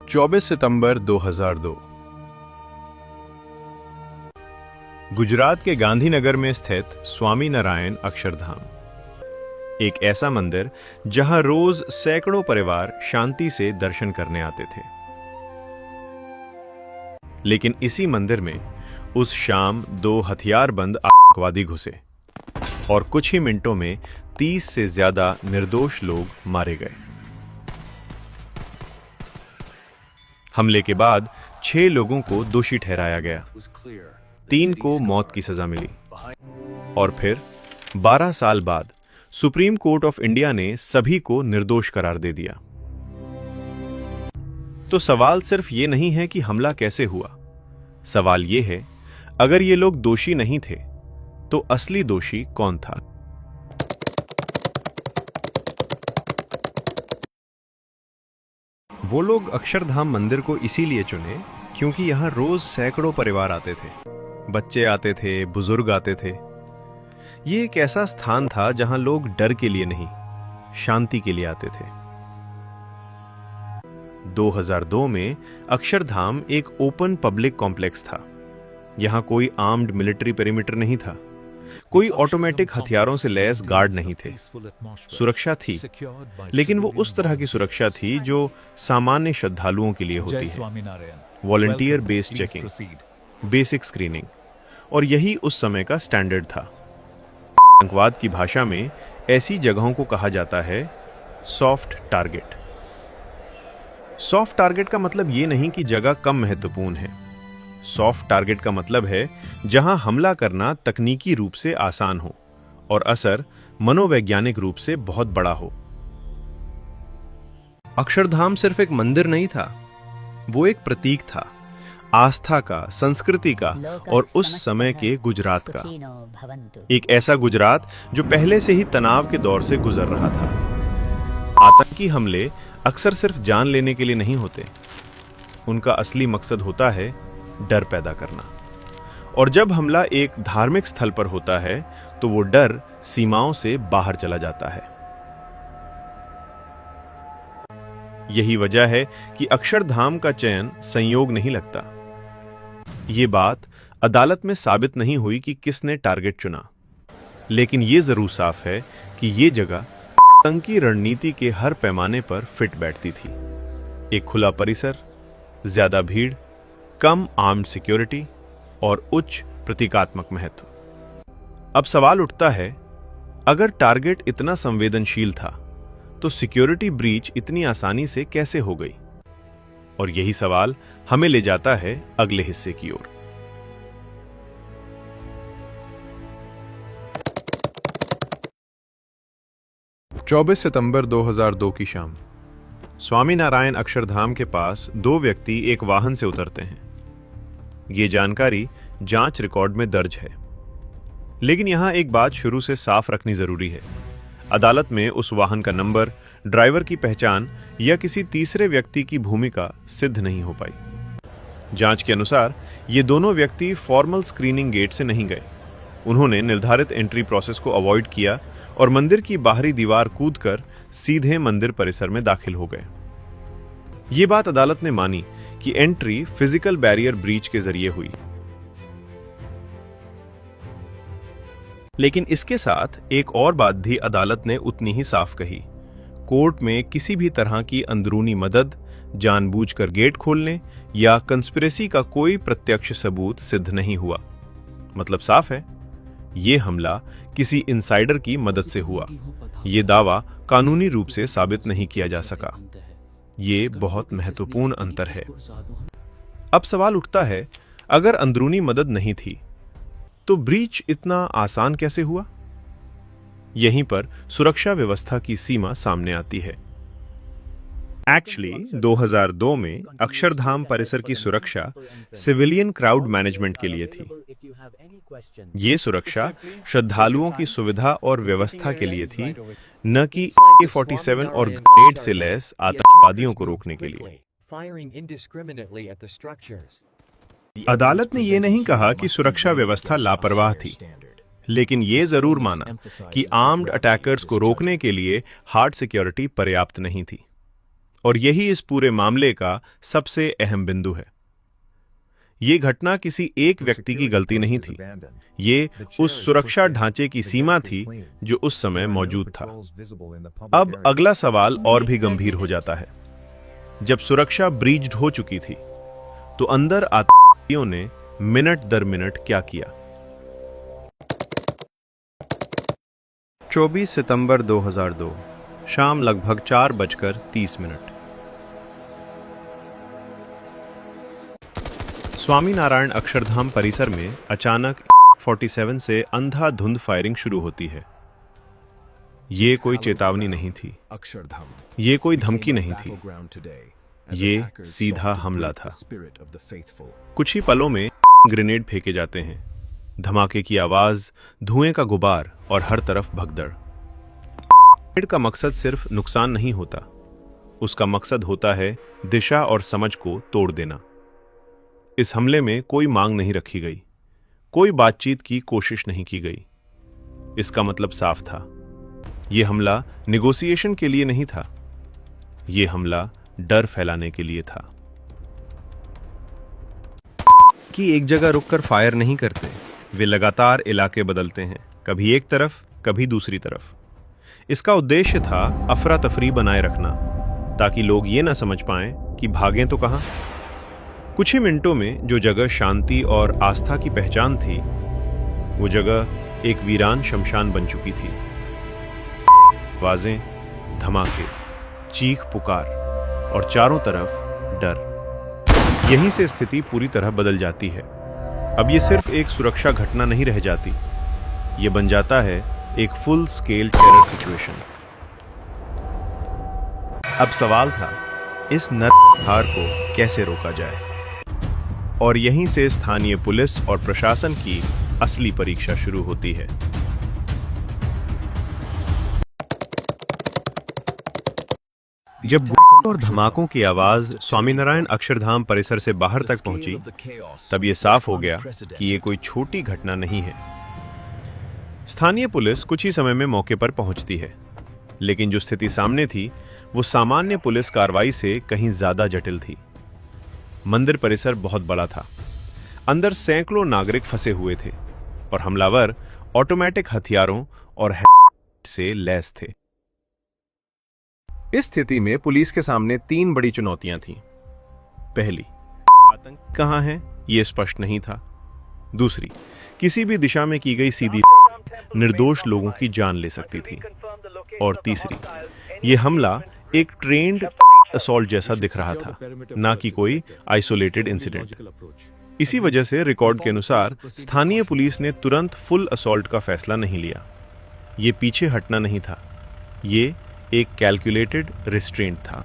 24 सितंबर 2002। गुजरात के गांधीनगर में स्थित स्वामी नारायण अक्षरधाम, एक ऐसा मंदिर जहां रोज सैकड़ों परिवार शांति से दर्शन करने आते थे। लेकिन इसी मंदिर में उस शाम 2 हथियारबंद आतंकवादी घुसे और कुछ ही मिनटों में 30 से ज्यादा निर्दोष लोग मारे गए। हमले के बाद 6 लोगों को दोषी ठहराया गया, 3 को मौत की सजा मिली और फिर 12 साल बाद सुप्रीम कोर्ट ऑफ इंडिया ने सभी को निर्दोष करार दे दिया। तो सवाल सिर्फ ये नहीं है कि हमला कैसे हुआ, सवाल ये है अगर ये लोग दोषी नहीं थे तो असली दोषी कौन था। वो लोग अक्षरधाम मंदिर को इसीलिए चुने क्योंकि यहां रोज सैकड़ों परिवार आते थे, बच्चे आते थे, बुजुर्ग आते थे। ये एक ऐसा स्थान था जहां लोग डर के लिए नहीं, शांति के लिए आते थे। 2002 में अक्षरधाम एक ओपन पब्लिक कॉम्प्लेक्स था। यहां कोई आर्म्ड मिलिट्री पेरिमीटर नहीं था, कोई ऑटोमेटिक हथियारों से लैस गार्ड नहीं थे। सुरक्षा थी, लेकिन वो उस तरह की सुरक्षा थी जो सामान्य श्रद्धालुओं के लिए होती है। Volunteer based checking, basic screening, और यही उस समय का स्टैंडर्ड था। आतंकवाद की भाषा में ऐसी जगहों को कहा जाता है सॉफ्ट टारगेट। सॉफ्ट टारगेट का मतलब ये नहीं कि जगह कम महत्वपूर्ण है। सॉफ्ट टारगेट का मतलब है जहां हमला करना तकनीकी रूप से आसान हो और असर मनोवैज्ञानिक रूप से बहुत बड़ा हो। अक्षरधाम सिर्फ एक मंदिर नहीं था, वो एक प्रतीक था, आस्था का, संस्कृति का और उस समय के गुजरात का। एक ऐसा गुजरात जो पहले से ही तनाव के दौर से गुजर रहा था। आतंकी हमले अक्सर सिर्फ जान लेने के लिए नहीं होते, उनका असली मकसद होता है डर पैदा करना। और जब हमला एक धार्मिक स्थल पर होता है तो वो डर सीमाओं से बाहर चला जाता है। यही वजह है कि अक्षरधाम का चयन संयोग नहीं लगता। ये बात अदालत में साबित नहीं हुई कि किसने टारगेट चुना, लेकिन ये जरूर साफ है कि ये जगह आतंकी रणनीति के हर पैमाने पर फिट बैठती थी। एक खुला परिसर, ज्यादा भीड़, कम आर्म्ड सिक्योरिटी और उच्च प्रतीकात्मक महत्व। अब सवाल उठता है, अगर टारगेट इतना संवेदनशील था तो सिक्योरिटी ब्रीच इतनी आसानी से कैसे हो गई? और यही सवाल हमें ले जाता है अगले हिस्से की ओर। चौबीस सितंबर 2002 की शाम स्वामी नारायण अक्षरधाम के पास 2 व्यक्ति एक वाहन से उतरते हैं। ये जानकारी जांच रिकॉर्ड में दर्ज है, लेकिन यहां एक बात शुरू से साफ रखनी जरूरी है। अदालत में उस वाहन का नंबर, ड्राइवर की पहचान या किसी तीसरे व्यक्ति की भूमिका सिद्ध नहीं हो पाई। जांच के अनुसार ये दोनों व्यक्ति फॉर्मल स्क्रीनिंग गेट से नहीं गए। उन्होंने निर्धारित एंट्री प्रोसेस को अवॉइड किया और मंदिर की बाहरी दीवार कूदकर सीधे मंदिर परिसर में दाखिल हो गए। ये बात अदालत ने मानी कि एंट्री फिजिकल बैरियर ब्रीच के जरिए हुई। लेकिन इसके साथ एक और बात भी अदालत ने उतनी ही साफ कही। कोर्ट में किसी भी तरह की अंदरूनी मदद, जानबूझकर गेट खोलने या कंस्पिरेसी का कोई प्रत्यक्ष सबूत सिद्ध नहीं हुआ। मतलब साफ है, यह हमला किसी इनसाइडर की मदद से हुआ। यह दावा कानूनी रूप से साबित नहीं किया जा सका। ये बहुत महत्वपूर्ण अंतर है। अब सवाल उठता है, अगर अंदरूनी मदद नहीं थी तो ब्रीच इतना आसान कैसे हुआ? यहीं पर सुरक्षा व्यवस्था की सीमा सामने आती है। एक्चुअली 2002 में अक्षरधाम परिसर की सुरक्षा सिविलियन क्राउड मैनेजमेंट के लिए थी। ये सुरक्षा श्रद्धालुओं की सुविधा और व्यवस्था के लिए थी, न कि AK-47 और ग्रेनेड से लैस आतंकवादियों को रोकने के लिए। अदालत ने यह नहीं कहा कि सुरक्षा व्यवस्था लापरवाह थी, लेकिन यह जरूर माना कि आर्म्ड अटैकर्स को रोकने के लिए हार्ड सिक्योरिटी पर्याप्त नहीं थी। और यही इस पूरे मामले का सबसे अहम बिंदु है। ये घटना किसी एक व्यक्ति की गलती नहीं थी, ये उस सुरक्षा ढांचे की सीमा थी जो उस समय मौजूद था। अब अगला सवाल और भी गंभीर हो जाता है। जब सुरक्षा ब्रीच्ड हो चुकी थी, तो अंदर आतंकियों ने मिनट दर मिनट क्या किया। 24 सितंबर 2002 शाम लगभग 4:30। स्वामीनारायण अक्षरधाम परिसर में अचानक 47 से अंधाधुंध फायरिंग शुरू होती है। ये कोई चेतावनी नहीं थी, ये कोई धमकी नहीं थी, ये सीधा हमला था। कुछ ही पलों में ग्रेनेड फेंके जाते हैं, धमाके की आवाज, धुएं का गुबार और हर तरफ भगदड़। ग्रेनेड का मकसद सिर्फ नुकसान नहीं होता, उसका मकसद होता है दिशा और समझ को तोड़ देना। इस हमले में कोई मांग नहीं रखी गई, कोई बातचीत की कोशिश नहीं की गई। इसका मतलब साफ था, यह हमला निगोसिएशन के लिए नहीं था, यह हमला डर फैलाने के लिए था। कि एक जगह रुककर फायर नहीं करते, वे लगातार इलाके बदलते हैं, कभी एक तरफ कभी दूसरी तरफ। इसका उद्देश्य था अफरा तफरी बनाए रखना, ताकि लोग ये ना समझ पाएं कि भागें तो कहां। कुछ ही मिनटों में जो जगह शांति और आस्था की पहचान थी, वो जगह एक वीरान शमशान बन चुकी थी। आवाजें, धमाके, चीख पुकार और चारों तरफ डर। यहीं से स्थिति पूरी तरह बदल जाती है। अब ये सिर्फ एक सुरक्षा घटना नहीं रह जाती, ये बन जाता है एक फुल स्केल टेरर सिचुएशन। अब सवाल था, इस नरसंहार को कैसे रोका जाए? और यहीं से स्थानीय पुलिस और प्रशासन की असली परीक्षा शुरू होती है। जब गोलियों और धमाकों की आवाज स्वामीनारायण अक्षरधाम परिसर से बाहर तक पहुंची, तब यह साफ हो गया कि यह कोई छोटी घटना नहीं है। स्थानीय पुलिस कुछ ही समय में मौके पर पहुंचती है, लेकिन जो स्थिति सामने थी वो सामान्य पुलिस कार्रवाई से कहीं ज्यादा जटिल थी। मंदिर परिसर बहुत बड़ा था, अंदर सैकड़ों नागरिक फंसे हुए थे और हमलावर ऑटोमेटिक हथियारों और से लैस थे। इस स्थिति में पुलिस के सामने 3 बड़ी चुनौतियां थीं। पहली, आतंक कहां है यह स्पष्ट नहीं था। दूसरी, किसी भी दिशा में की गई सीधी निर्दोष लोगों की जान ले सकती थी। और तीसरी, यह हमला एक ट्रेंड असॉल्ट जैसा दिख रहा था, ना कि कोई आइसोलेटेड इंसिडेंट। इसी वजह से रिकॉर्ड के अनुसार स्थानीय पुलिस ने तुरंत फुल असॉल्ट का फैसला नहीं लिया। ये पीछे हटना नहीं था, ये एक कैलकुलेटेड रिस्ट्रेंट था,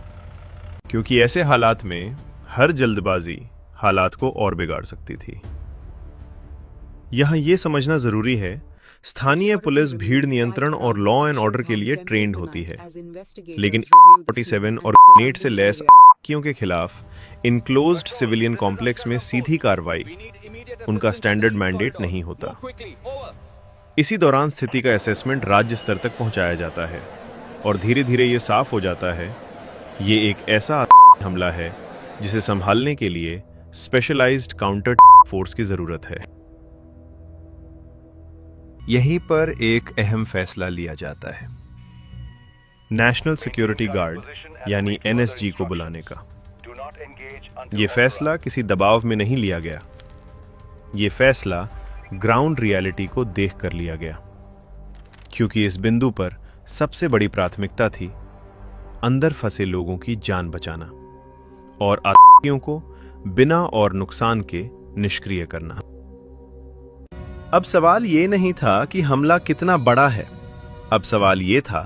क्योंकि ऐसे हालात में हर जल्दबाजी हालात को और बिगाड़ सकती थी। यहां यह समझना जरूरी है, स्थानीय पुलिस भीड़ नियंत्रण और लॉ एंड ऑर्डर के लिए ट्रेंड होती है, लेकिन 47 और ग्रेनेड से लैस आतंकियों के खिलाफ इनक्लोज्ड सिविलियन कॉम्प्लेक्स में सीधी कार्रवाई उनका स्टैंडर्ड मैंडेट नहीं होता। इसी दौरान स्थिति का असेसमेंट राज्य स्तर तक पहुंचाया जाता है और धीरे धीरे ये साफ हो जाता है, ये एक ऐसा आतंकी हमला है जिसे संभालने के लिए स्पेशलाइज्ड काउंटर फोर्स की जरूरत है। यहीं पर एक अहम फैसला लिया जाता है, नेशनल सिक्योरिटी गार्ड यानी एनएसजी को बुलाने का। यह फैसला किसी दबाव में नहीं लिया गया, यह फैसला ग्राउंड रियलिटी को देखकर लिया गया, क्योंकि इस बिंदु पर सबसे बड़ी प्राथमिकता थी अंदर फंसे लोगों की जान बचाना और आतंकियों को बिना और नुकसान के निष्क्रिय करना। अब सवाल ये नहीं था कि हमला कितना बड़ा है, अब सवाल ये था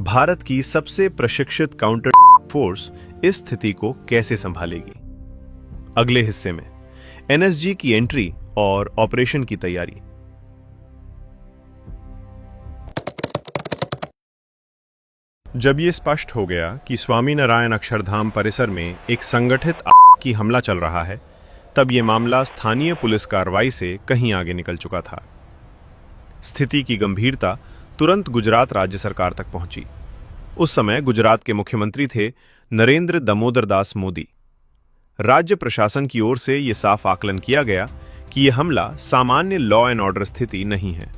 भारत की सबसे प्रशिक्षित काउंटर फोर्स इस स्थिति को कैसे संभालेगी। अगले हिस्से में एनएसजी की एंट्री और ऑपरेशन की तैयारी। जब यह स्पष्ट हो गया कि स्वामीनारायण अक्षरधाम परिसर में एक संगठित आतंकी हमला चल रहा है, तब यह मामला स्थानीय पुलिस कार्रवाई से कहीं आगे निकल चुका था। स्थिति की गंभीरता तुरंत गुजरात राज्य सरकार तक पहुंची। उस समय गुजरात के मुख्यमंत्री थे नरेंद्र दामोदर दास मोदी। राज्य प्रशासन की ओर से यह साफ आकलन किया गया कि यह हमला सामान्य लॉ एंड ऑर्डर स्थिति नहीं है।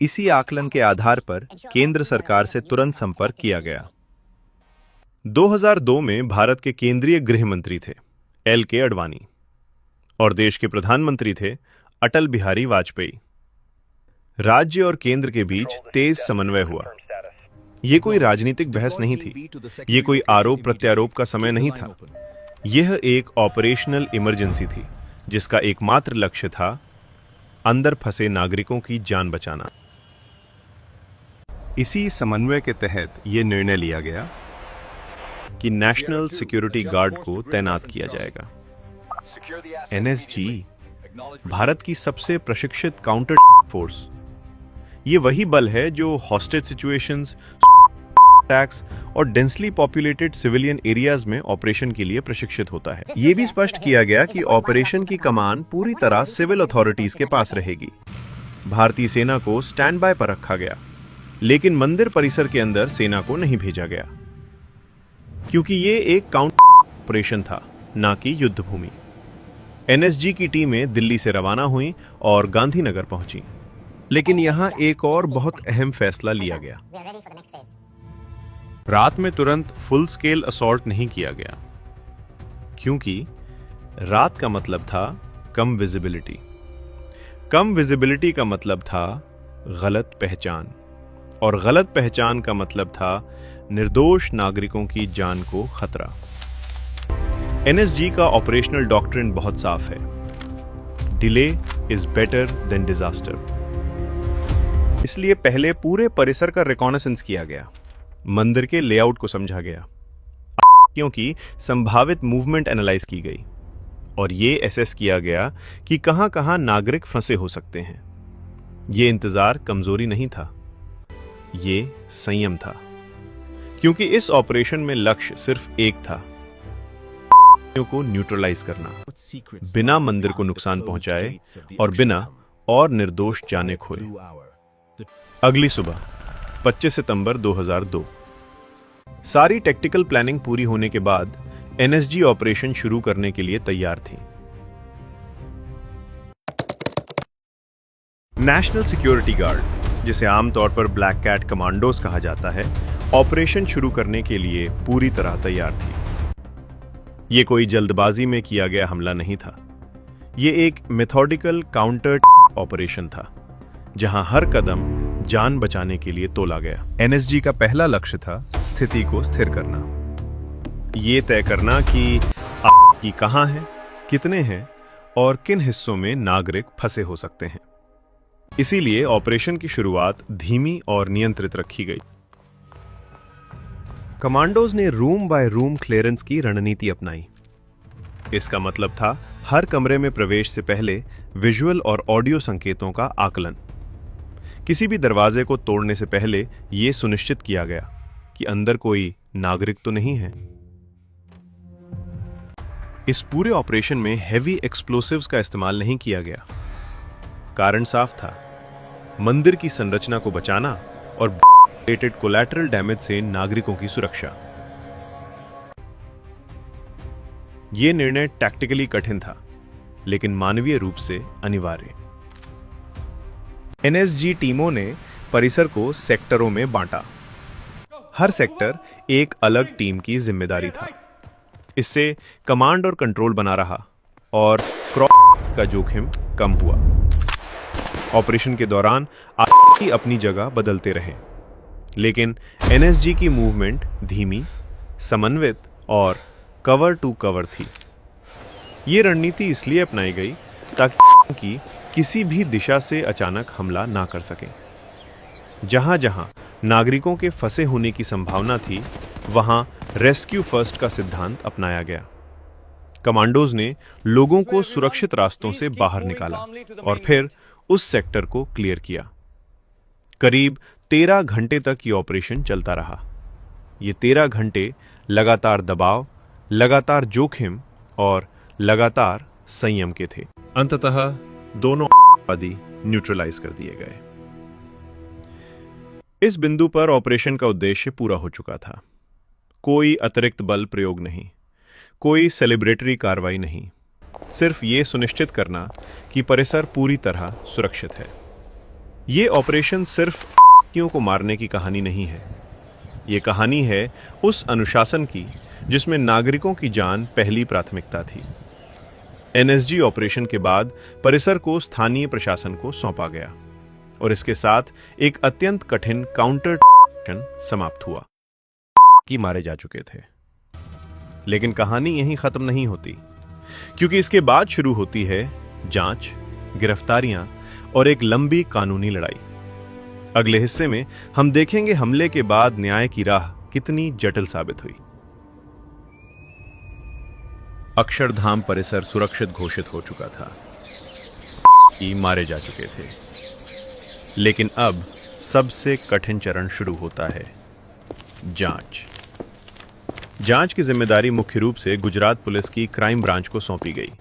इसी आकलन के आधार पर केंद्र सरकार से तुरंत संपर्क किया गया। 2002 में भारत के केंद्रीय गृह मंत्री थे LK आडवाणी और देश के प्रधानमंत्री थे अटल बिहारी वाजपेयी। राज्य और केंद्र के बीच तेज समन्वय हुआ। यह कोई राजनीतिक बहस नहीं थी, यह कोई आरोप प्रत्यारोप का समय नहीं था। यह एक ऑपरेशनल इमरजेंसी थी जिसका एकमात्र लक्ष्य था अंदर फंसे नागरिकों की जान बचाना। इसी समन्वय के तहत यह निर्णय लिया गया कि नेशनल सिक्योरिटी गार्ड को तैनात किया जाएगा। NSG भारत की सबसे प्रशिक्षित काउंटर फोर्स। ये वही बल है जो हॉस्टेज सिचुएशंस, अटैक्स और डेंसली पॉपुलेटेड सिविलियन एरियाज में ऑपरेशन के लिए प्रशिक्षित होता है। यह भी स्पष्ट किया गया कि ऑपरेशन की कमान पूरी तरह सिविल अथॉरिटीज के पास रहेगी। भारतीय सेना को स्टैंड बाय पर रखा गया, लेकिन मंदिर परिसर के अंदर सेना को नहीं भेजा गया क्योंकि यह एक काउंटर ऑपरेशन था, ना कि युद्ध भूमि। NSG की टीमें दिल्ली से रवाना हुई और गांधीनगर पहुंची, लेकिन यहां एक और बहुत अहम फैसला लिया गया। रात में तुरंत फुल स्केल असॉल्ट नहीं किया गया, क्योंकि रात का मतलब था कम विजिबिलिटी। कम विजिबिलिटी का मतलब था गलत पहचान, और गलत पहचान का मतलब था निर्दोष नागरिकों की जान को खतरा। NSG का ऑपरेशनल डॉक्ट्रिन बहुत साफ है, delay is better than disaster. इसलिए पहले पूरे परिसर का रिकॉनेसेंस किया गया, मंदिर के लेआउट को समझा गया, क्योंकि संभावित मूवमेंट एनालाइज की गई और ये एसेस किया गया कि कहां-कहां नागरिक फंसे हो सकते हैं। ये इंतजार कमजोरी नहीं था, ये संयम था, क्योंकि इस ऑपरेशन में लक्ष्य सिर्फ एक था, को न्यूट्रलाइज करना, बिना मंदिर को नुकसान पहुंचाए और बिना और निर्दोष जाने खोए। अगली सुबह 25 सितंबर 2002 सारी टेक्टिकल प्लानिंग पूरी होने के बाद NSG ऑपरेशन शुरू करने के लिए तैयार थी। नेशनल सिक्योरिटी गार्ड, जिसे आमतौर पर ब्लैक कैट कमांडोज कहा जाता है, ऑपरेशन शुरू करने के लिए पूरी तरह तैयार थी। यह कोई जल्दबाजी में किया गया हमला नहीं था, यह एक मेथोडिकल काउंटर ऑपरेशन था, जहां हर कदम जान बचाने के लिए तोला गया। NSG का पहला लक्ष्य था स्थिति को स्थिर करना, ये तय करना कि कहां है, कितने हैं और किन हिस्सों में नागरिक फंसे हो सकते हैं। इसीलिए ऑपरेशन की शुरुआत धीमी और नियंत्रित रखी गई। कमांडोज ने रूम बाय रूम क्लियरेंस की रणनीति अपनाई। इसका मतलब था हर कमरे में प्रवेश से पहले विजुअल और ऑडियो संकेतों का आकलन। किसी भी दरवाजे को तोड़ने से पहले यह सुनिश्चित किया गया कि अंदर कोई नागरिक तो नहीं है। इस पूरे ऑपरेशन में हेवी एक्सप्लोसिव्स का इस्तेमाल नहीं किया गया। कारण साफ था, मंदिर की संरचना को बचाना और रिलेटेड कोलैटरल डैमेज से नागरिकों की सुरक्षा। यह निर्णय टैक्टिकली कठिन था, लेकिन मानवीय रूप से अनिवार्य। NSG टीमों ने परिसर को सेक्टरों में बांटा। हर सेक्टर एक अलग टीम की जिम्मेदारी था। इससे कमांड और कंट्रोल बना रहा और क्रॉस का जोखिम कम हुआ। ऑपरेशन के दौरान आतंकी अपनी जगह बदलते रहे, लेकिन NSG की मूवमेंट धीमी, समन्वित और कवर टू कवर थी। ये रणनीति इसलिए अपनाई गई ताकि किसी भी दिशा से अचानक हमला ना कर सकें। जहां जहां नागरिकों के फंसे होने की संभावना थी, वहां रेस्क्यू फर्स्ट का सिद्धांत अपनाया गया। कमांडोज ने लोगों को सुरक्षित रास्तों से बाहर निकाला और फिर उस सेक्टर को क्लियर किया। करीब 13 घंटे तक ये ऑपरेशन चलता रहा। ये 13 घंटे लगातार दबाव, लगातार जोखिम और लगातार संयम के थे। अंततः दोनों आतंकवादी न्यूट्रलाइज कर दिए गए। इस बिंदु पर ऑपरेशन का उद्देश्य पूरा हो चुका था। कोई अतिरिक्त बल प्रयोग नहीं, कोई सेलिब्रेटरी कार्रवाई नहीं, सिर्फ ये सुनिश्चित करना कि परिसर पूरी तरह सुरक्षित है। ये ऑपरेशन सिर्फ आतंकियों को मारने की कहानी नहीं है। ये कहानी है उस अनुशासन की जिसमें नागरिकों की जान पहली प्राथमिकता थी। एनएसजी ऑपरेशन के बाद परिसर को स्थानीय प्रशासन को सौंपा गया और इसके साथ एक अत्यंत कठिन काउंटर समाप्त हुआ कि मारे जा चुके थे। लेकिन कहानी यहीं खत्म नहीं होती, क्योंकि इसके बाद शुरू होती है जांच, गिरफ्तारियां और एक लंबी कानूनी लड़ाई। अगले हिस्से में हम देखेंगे हमले के बाद न्याय की राह कितनी जटिल साबित हुई। अक्षरधाम परिसर सुरक्षित घोषित हो चुका था कि मारे जा चुके थे। लेकिन अब सबसे कठिन चरण शुरू होता है, जांच। जांच की जिम्मेदारी मुख्य रूप से गुजरात पुलिस की क्राइम ब्रांच को सौंपी गई।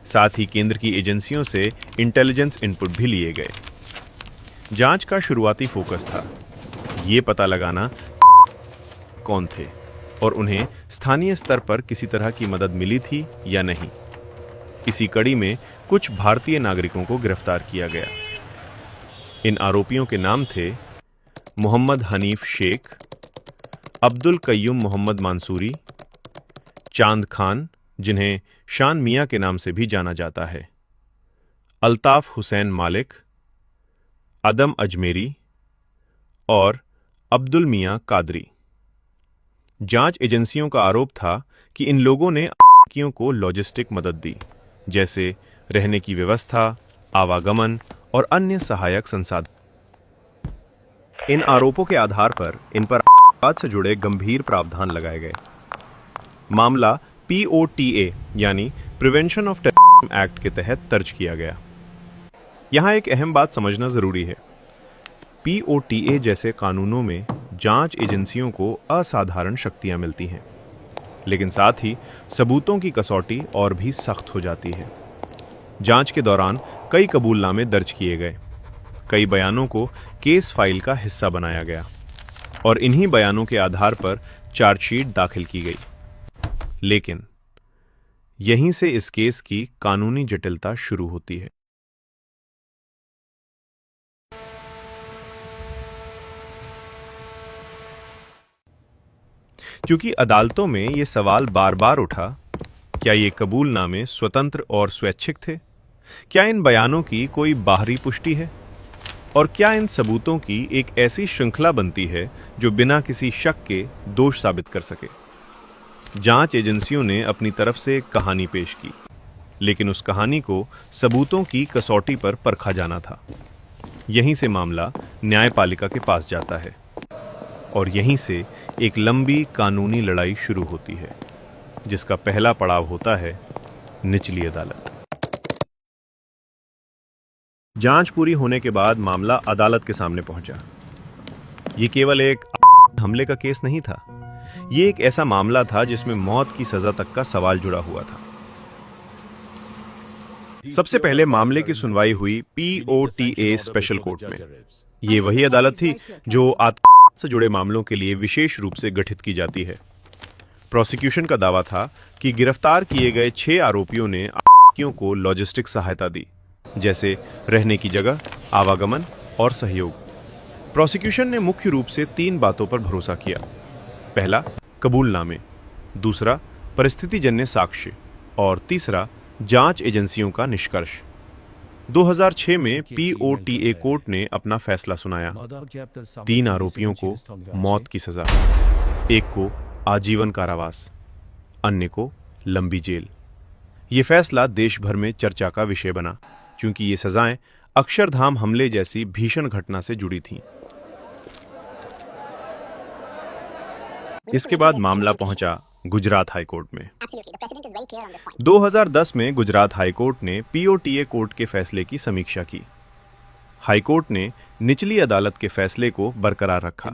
साथ ही केंद्र की एजेंसियों से इंटेलिजेंस इनपुट भी लिए गए। जांच का शुरुआती फोकस था ये पता लगाना कौन थे और उन्हें स्थानीय स्तर पर किसी तरह की मदद मिली थी या नहीं। इसी कड़ी में कुछ भारतीय नागरिकों को गिरफ्तार किया गया। इन आरोपियों के नाम थे मोहम्मद हनीफ शेख, अब्दुल कय्यूम मोहम्मद मंसूरी, चांद खान जिन्हें शान मियां के नाम से भी जाना जाता है, अल्ताफ हुसैन मालिक, अदम अजमेरी और अब्दुल मियां कादरी। जांच एजेंसियों का आरोप था कि इन लोगों ने आतंकियों को लॉजिस्टिक मदद दी, जैसे रहने की व्यवस्था, आवागमन और अन्य सहायक संसाधन। इन आरोपों के आधार पर इन पर आतंकवाद से जुड़े गंभीर प्रावधान लगाए गए। मामला POTA यानी प्रिवेंशन ऑफ टेररिज्म एक्ट के तहत दर्ज किया गया। यहां एक अहम बात समझना जरूरी है। POTA जैसे कानूनों में जांच एजेंसियों को असाधारण शक्तियां मिलती हैं, लेकिन साथ ही सबूतों की कसौटी और भी सख्त हो जाती है। जांच के दौरान कई कबूलनामे दर्ज किए गए, कई बयानों को केस फाइल का हिस्सा बनाया गया और इन्हीं बयानों के आधार पर चार्जशीट दाखिल की गई। लेकिन यहीं से इस केस की कानूनी जटिलता शुरू होती है। क्योंकि अदालतों में यह सवाल बार बार उठा, क्या ये कबूलनामे स्वतंत्र और स्वैच्छिक थे? क्या इन बयानों की कोई बाहरी पुष्टि है? और क्या इन सबूतों की एक ऐसी श्रृंखला बनती है जो बिना किसी शक के दोष साबित कर सके? जांच एजेंसियों ने अपनी तरफ से कहानी पेश की, लेकिन उस कहानी को सबूतों की कसौटी पर परखा जाना था। यहीं से मामला न्यायपालिका के पास जाता है और यहीं से एक लंबी कानूनी लड़ाई शुरू होती है, जिसका पहला पड़ाव होता है निचली अदालत। जांच पूरी होने के बाद मामला अदालत के सामने पहुंचा। ये केवल एक हमले का केस नहीं था, ये एक ऐसा मामला था जिसमें मौत की सजा तक का सवाल जुड़ा हुआ था। सबसे पहले मामले की सुनवाई हुई POTA स्पेशल कोर्ट में। ये वही अदालत थी जो आतंकवाद से जुड़े मामलों के लिए विशेष रूप से गठित की जाती है। प्रोसिक्यूशन का दावा था कि गिरफ्तार किए गए 6 आरोपियों ने आतंकियों को लॉजिस्टिक सहायता दी, जैसे रहने की जगह, आवागमन और सहयोग। प्रोसिक्यूशन ने मुख्य रूप से 3 बातों पर भरोसा किया। पहला, कबूलनामे, दूसरा, परिस्थितिजन्य साक्ष्य और तीसरा, जांच एजेंसियों का निष्कर्ष। 2006 में POTA कोर्ट ने अपना फैसला सुनाया। 3 आरोपियों को मौत की सजा, एक को आजीवन कारावास, अन्य को लंबी जेल। यह फैसला देश भर में चर्चा का विषय बना, क्योंकि ये सजाएं अक्षरधाम हमले जैसी भीषण घटना से जुड़ी थीं। इसके बाद मामला पहुंचा गुजरात हाईकोर्ट में। 2010 में गुजरात हाईकोर्ट ने POTA कोर्ट के फैसले की समीक्षा की। हाईकोर्ट ने निचली अदालत के फैसले को बरकरार रखा।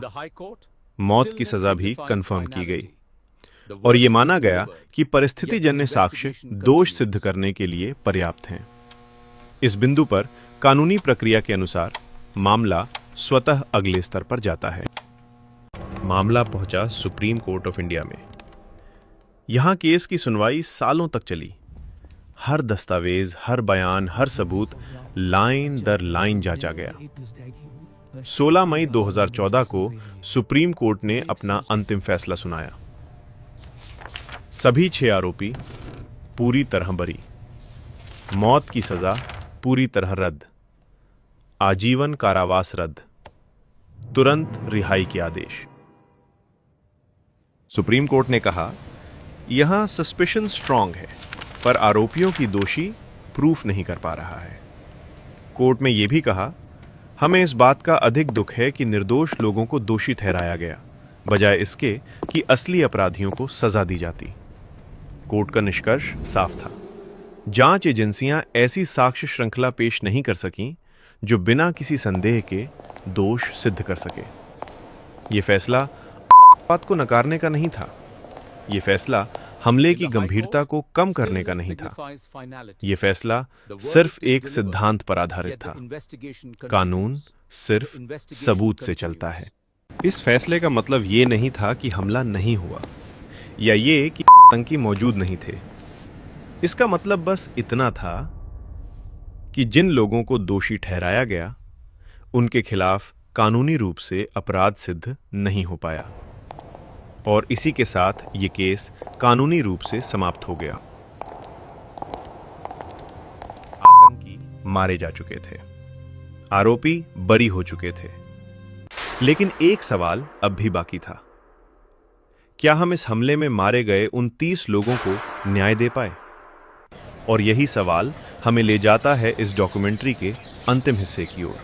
मौत की सजा भी कंफर्म की गई और ये माना गया कि परिस्थितिजन्य साक्ष्य दोष सिद्ध करने के लिए पर्याप्त हैं। इस बिंदु पर कानूनी प्रक्रिया के अनुसार मामला स्वतः अगले स्तर पर जाता है। मामला पहुंचा सुप्रीम कोर्ट ऑफ इंडिया में। यहां केस की सुनवाई सालों तक चली। हर दस्तावेज, हर बयान, हर सबूत लाइन दर लाइन जांचा गया। 16 मई 2014 को सुप्रीम कोर्ट ने अपना अंतिम फैसला सुनाया। सभी 6 आरोपी पूरी तरह बरी, मौत की सजा पूरी तरह रद्द, आजीवन कारावास रद्द, तुरंत रिहाई के आदेश। सुप्रीम कोर्ट ने कहा, यहां सस्पिशन स्ट्रांग है, पर आरोपियों की दोषी प्रूफ नहीं कर पा रहा है। कोर्ट में यह भी कहा, हमें इस बात का अधिक दुख है कि निर्दोष लोगों को दोषी ठहराया गया, बजाय इसके कि असली अपराधियों को सजा दी जाती। कोर्ट का निष्कर्ष साफ था। जांच एजेंसियां ऐसी साक्ष्य श्रृंखला पेश नहीं कर सकीं जो बिना किसी संदेह के दोष सिद्ध कर सके। यह फैसला बात को नकारने का नहीं था। यह फैसला हमले की गंभीरता को कम करने का नहीं था। यह फैसला सिर्फ एक सिद्धांत पर आधारित था, कानून सिर्फ सबूत से चलता है। इस फैसले का मतलब यह नहीं था कि हमला नहीं हुआ या ये कि आतंकी मौजूद नहीं थे। इसका मतलब बस इतना था कि जिन लोगों को दोषी ठहराया गया, उनके खिलाफ कानूनी रूप से अपराध सिद्ध नहीं हो पाया, और इसी के साथ ये केस कानूनी रूप से समाप्त हो गया। आतंकी मारे जा चुके थे, आरोपी बरी हो चुके थे, लेकिन एक सवाल अब भी बाकी था। क्या हम इस हमले में मारे गए उन 30 लोगों को न्याय दे पाए? और यही सवाल हमें ले जाता है इस डॉक्यूमेंट्री के अंतिम हिस्से की ओर।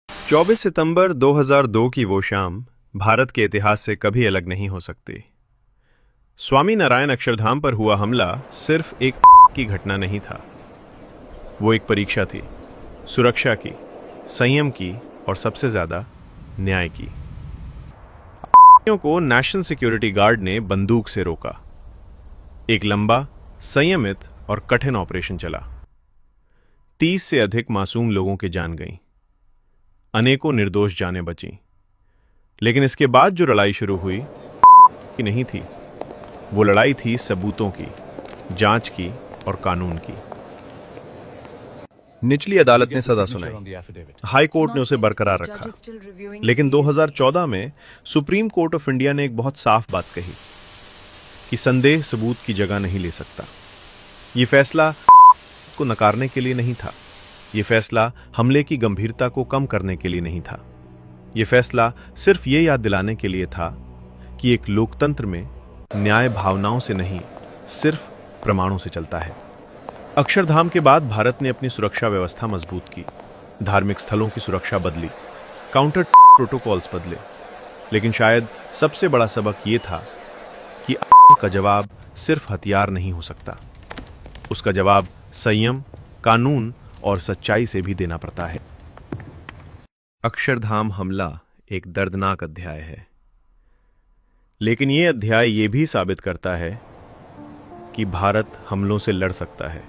चौबीस सितंबर 2002 की वो शाम भारत के इतिहास से कभी अलग नहीं हो सकती। स्वामी नारायण अक्षरधाम पर हुआ हमला सिर्फ एक की घटना नहीं था। वो एक परीक्षा थी, सुरक्षा की, संयम की और सबसे ज्यादा न्याय की। को नेशनल सिक्योरिटी गार्ड ने बंदूक से रोका। एक लंबा, संयमित और कठिन ऑपरेशन चला। 30 से अधिक मासूम लोगों की जान गई, अनेकों निर्दोष जानें बचीं। लेकिन इसके बाद जो लड़ाई शुरू हुई की नहीं थी, वो लड़ाई थी सबूतों की, जांच की और कानून की। निचली अदालत ने सजा सुनाई, हाई कोर्ट ने उसे बरकरार रखा, लेकिन 2014 में सुप्रीम कोर्ट ऑफ इंडिया ने एक बहुत साफ बात कही कि संदेह सबूत की जगह नहीं ले सकता। यह फैसला को नकारने के लिए नहीं था। यह फैसला हमले की गंभीरता को कम करने के लिए नहीं था। यह फैसला सिर्फ ये याद दिलाने के लिए था कि एक लोकतंत्र में न्याय भावनाओं से नहीं, सिर्फ प्रमाणों से चलता है। अक्षरधाम के बाद भारत ने अपनी सुरक्षा व्यवस्था मजबूत की, धार्मिक स्थलों की सुरक्षा बदली, काउंटर प्रोटोकॉल्स बदले, लेकिन शायद सबसे बड़ा सबक यह था कि का जवाब सिर्फ हथियार नहीं हो सकता। उसका जवाब संयम, कानून और सच्चाई से भी देना पड़ता है। अक्षरधाम हमला एक दर्दनाक अध्याय है, लेकिन यह अध्याय यह भी साबित करता है कि भारत हमलों से लड़ सकता है।